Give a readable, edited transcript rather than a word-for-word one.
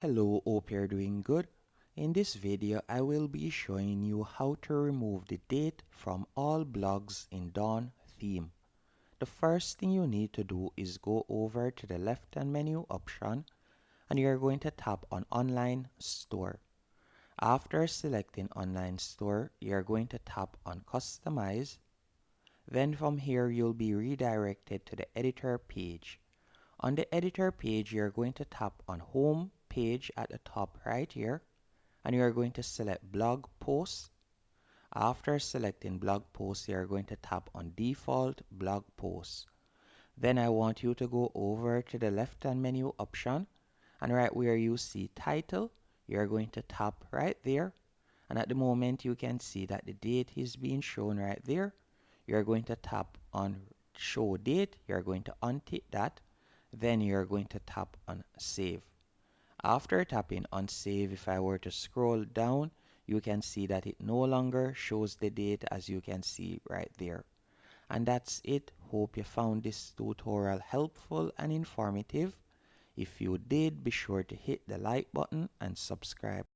Hello, hope you're doing good. In this video, I will be showing you how to remove the date from all blogs in Dawn theme. The first thing you need to do is go over to the left hand menu option and you're going to tap on Online Store. After selecting Online Store, you're going to tap on Customize. Then from here, you'll be redirected to the editor page. On the editor page, you're going to tap on Home Page at the top right here, and you're going to select Blog Posts. After selecting Blog Posts, you're going to tap on Default Blog Posts. Then I want you to go over to the left-hand menu option, and right where you see Title, you're going to tap right there. And at the moment, you can see that the date is being shown right there. You're going to tap on Show Date. You're going to untick that. Then you're going to tap on Save. After tapping on Save, if I were to scroll down, you can see that it no longer shows the date, as you can see right there. And that's it. Hope you found this tutorial helpful and informative. If you did, be sure to hit the like button and subscribe.